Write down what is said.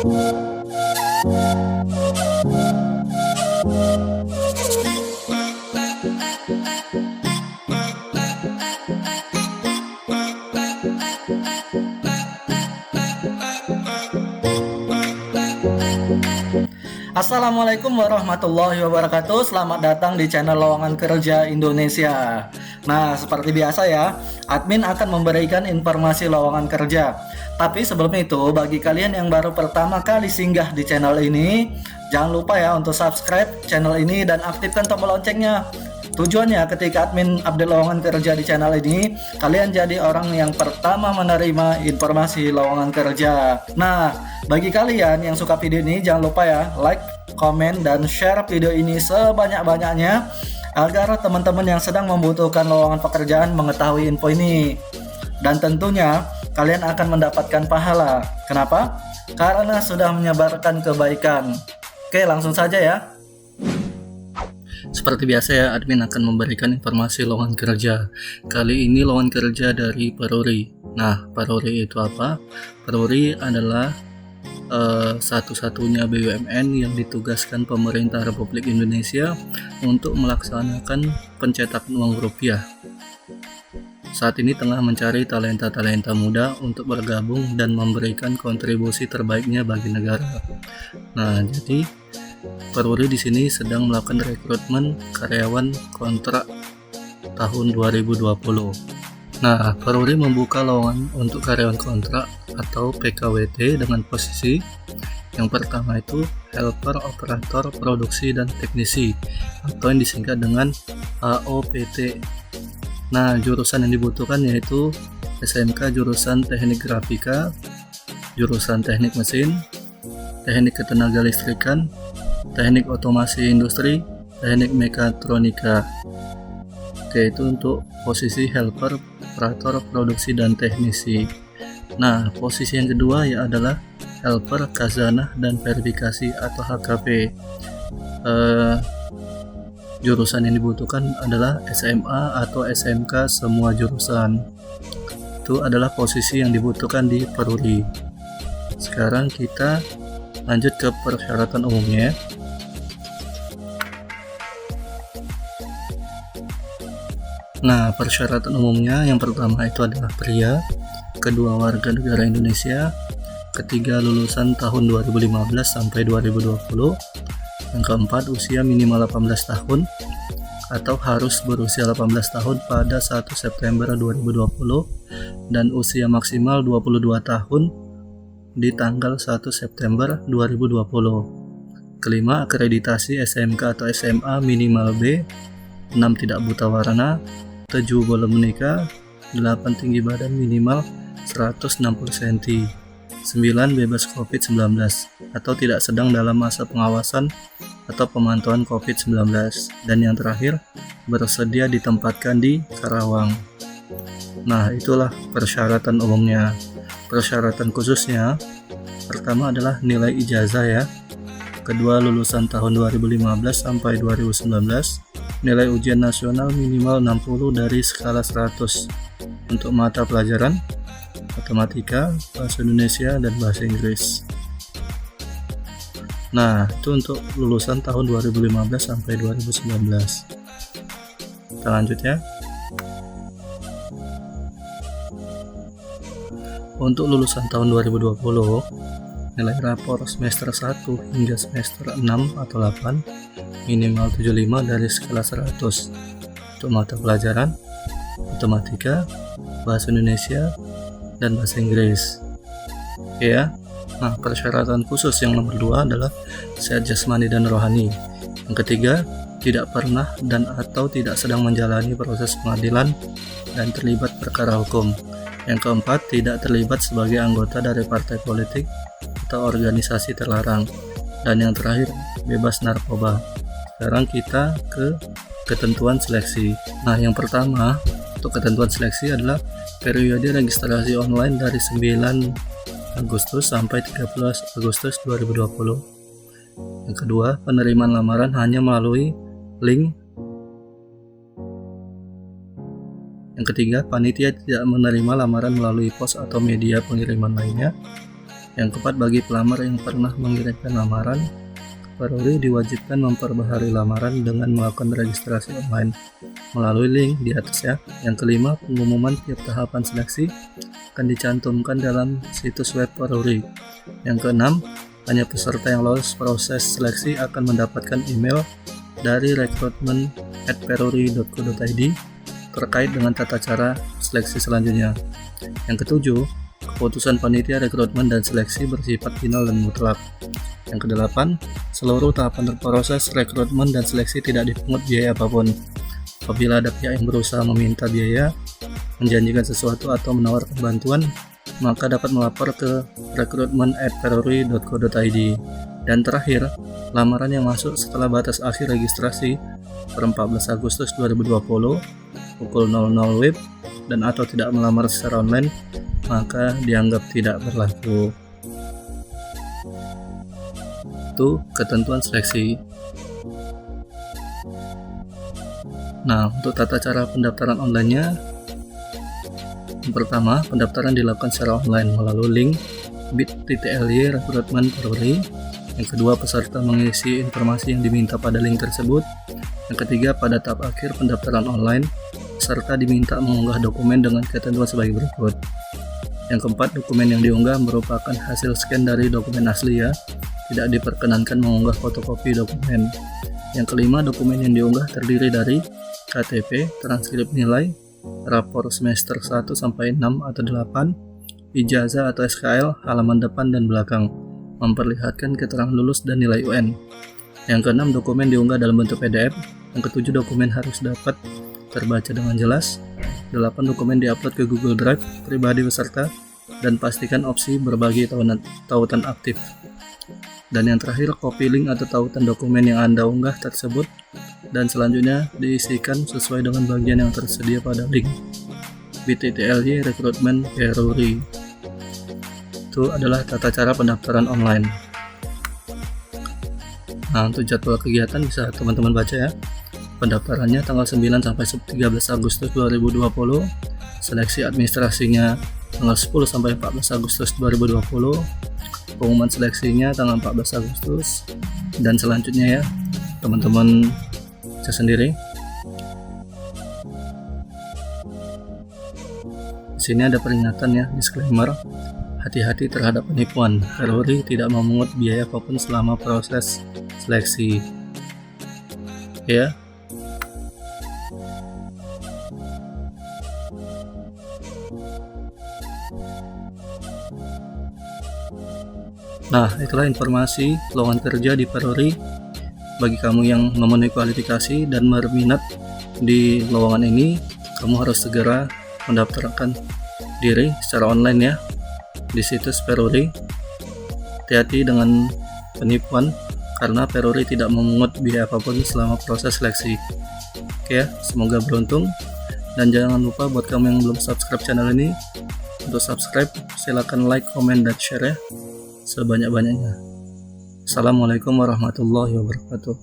Assalamualaikum warahmatullahi wabarakatuh. Selamat datang di channel Lowongan Kerja Indonesia. Nah, seperti biasa ya, admin akan memberikan informasi lowongan kerja. Tapi sebelum itu, bagi kalian yang baru pertama kali singgah di channel ini, jangan lupa ya untuk subscribe channel ini dan aktifkan tombol loncengnya. Tujuannya ketika admin update lowongan kerja di channel ini, kalian jadi orang yang pertama menerima informasi lowongan kerja. Nah, bagi kalian yang suka video ini, jangan lupa ya like, komen, dan share video ini sebanyak-banyaknya agar teman-teman yang sedang membutuhkan lowongan pekerjaan mengetahui info ini. Dan tentunya kalian akan mendapatkan pahala. Kenapa? Karena sudah menyebarkan kebaikan. Oke, langsung saja ya. Seperti biasa ya, admin akan memberikan informasi lowongan kerja. Kali ini lowongan kerja dari Peruri. Nah, Peruri itu apa? Peruri adalah satu-satunya BUMN yang ditugaskan pemerintah Republik Indonesia untuk melaksanakan pencetakan uang rupiah. Saat ini tengah mencari talenta-talenta muda untuk bergabung dan memberikan kontribusi terbaiknya bagi negara. Nah, jadi Peruri di sini sedang melakukan rekrutmen karyawan kontrak tahun 2020. Nah, Peruri membuka lowongan untuk karyawan kontrak atau PKWT dengan posisi yang pertama itu helper, operator, produksi, dan teknisi atau yang disingkat dengan AOPT. Nah, jurusan yang dibutuhkan yaitu SMK jurusan Teknik Grafika, jurusan Teknik Mesin, Teknik Ketenaga Listrikan, Teknik Otomasi Industri, Teknik Mekatronika. Oke, itu untuk posisi helper, operator, produksi, dan teknisi. Nah, posisi yang kedua ya adalah helper, khazanah, dan verifikasi atau HKV. Jurusan yang dibutuhkan adalah SMA atau SMK semua jurusan. Itu adalah posisi yang dibutuhkan di Peruri. Sekarang kita lanjut ke persyaratan umumnya. Nah, persyaratan umumnya yang pertama itu adalah pria, kedua warga negara Indonesia, ketiga lulusan tahun 2015 sampai 2020, yang keempat usia minimal 18 tahun atau harus berusia 18 tahun pada 1 September 2020 dan usia maksimal 22 tahun di tanggal 1 September 2020. Kelima, akreditasi SMK atau SMA minimal B, 6 tidak buta warna, 7 belum menikah, 8 tinggi badan minimal 160 cm, 9 bebas COVID-19 atau tidak sedang dalam masa pengawasan atau pemantauan COVID-19, dan yang terakhir bersedia ditempatkan di Karawang. Nah, itulah persyaratan umumnya. Persyaratan khususnya pertama adalah nilai ijazah ya, kedua lulusan tahun 2015 sampai 2019, nilai ujian nasional minimal 60 dari skala 100 untuk mata pelajaran matematika, bahasa Indonesia, dan bahasa Inggris. Nah, itu untuk lulusan tahun 2015 sampai 2019. Kita lanjut ya. Untuk lulusan tahun 2020, nilai rapor semester 1 hingga semester 6 atau 8 minimal 75 dari skala 100 untuk mata pelajaran matematika, bahasa Indonesia, dan bahasa Inggris. Oke ya. Nah, persyaratan khusus yang nomor 2 adalah sehat jasmani dan rohani. Yang ketiga, tidak pernah dan atau tidak sedang menjalani proses pengadilan dan terlibat perkara hukum. Yang keempat, tidak terlibat sebagai anggota dari partai politik atau organisasi terlarang. Dan yang terakhir, bebas narkoba. Sekarang kita ke ketentuan seleksi. Nah, yang pertama untuk ketentuan seleksi adalah periode registrasi online dari 9 Agustus sampai 13 Agustus 2020. Yang kedua, penerimaan lamaran hanya melalui link. Yang ketiga, panitia tidak menerima lamaran melalui pos atau media pengiriman lainnya. Yang keempat, bagi pelamar yang pernah mengirimkan lamaran, Peruri diwajibkan memperbaharui lamaran dengan melakukan registrasi online melalui link di atas ya. Yang kelima, pengumuman tiap tahapan seleksi akan dicantumkan dalam situs web Peruri. Yang keenam, hanya peserta yang lolos proses seleksi akan mendapatkan email dari rekrutmen@peruri.co.id terkait dengan tata cara seleksi selanjutnya. Yang ketujuh, keputusan panitia rekrutmen dan seleksi bersifat final dan mutlak. Yang kedelapan, seluruh tahapan proses rekrutmen dan seleksi tidak dipungut biaya apapun. Apabila ada pihak yang berusaha meminta biaya, menjanjikan sesuatu atau menawarkan bantuan, maka dapat melapor ke rekrutmen@peruri.co.id. Dan terakhir, lamaran yang masuk setelah batas akhir registrasi per 14 Agustus 2020 pukul 00 WIB dan atau tidak melamar secara online, maka dianggap tidak berlaku. Itu ketentuan seleksi. Nah, untuk tata cara pendaftaran online-nya, yang pertama, pendaftaran dilakukan secara online melalui link bit.ly rekrutmen Peruri. Yang kedua, peserta mengisi informasi yang diminta pada link tersebut. Yang ketiga, pada tahap akhir pendaftaran online, peserta diminta mengunggah dokumen dengan ketentuan sebagai berikut. Yang keempat, dokumen yang diunggah merupakan hasil scan dari dokumen asli ya, tidak diperkenankan mengunggah fotokopi dokumen. Yang kelima, dokumen yang diunggah terdiri dari KTP, transkrip nilai, rapor semester 1 sampai 6 atau 8, ijazah atau SKL, halaman depan dan belakang, memperlihatkan keterangan lulus dan nilai UN. Yang keenam, dokumen diunggah dalam bentuk PDF. Yang ketujuh, dokumen harus dapat terbaca dengan jelas. 8, dokumen diupload ke Google Drive pribadi peserta dan pastikan opsi berbagi tautan aktif. Dan yang terakhir, copy link atau tautan dokumen yang Anda unggah tersebut dan selanjutnya diisikan sesuai dengan bagian yang tersedia pada link bit.ly rekrutmen Peruri. Itu adalah tata cara pendaftaran online. Nah, untuk jadwal kegiatan bisa teman-teman baca ya. Pendaftarannya tanggal 9 sampai 13 Agustus 2020. Seleksi administrasinya tanggal 10 sampai 14 Agustus 2020. Pengumuman seleksinya tanggal 14 Agustus. Dan selanjutnya ya, teman-teman bisa sendiri. Di sini ada peringatan ya, disclaimer. Hati-hati terhadap penipuan. Peruri tidak memungut biaya apapun selama proses seleksi. Ya. Nah, itulah informasi lowongan kerja di Peruri. Bagi kamu yang memenuhi kualifikasi dan berminat di lowongan ini, kamu harus segera mendaftarkan diri secara online ya di situs Peruri. Hati-hati dengan penipuan karena Peruri tidak memungut biaya apapun selama proses seleksi. Oke ya, semoga beruntung. Dan jangan lupa buat kamu yang belum subscribe channel ini, untuk subscribe silakan like, comment, dan share ya sebanyak-banyaknya. Assalamualaikum warahmatullahi wabarakatuh.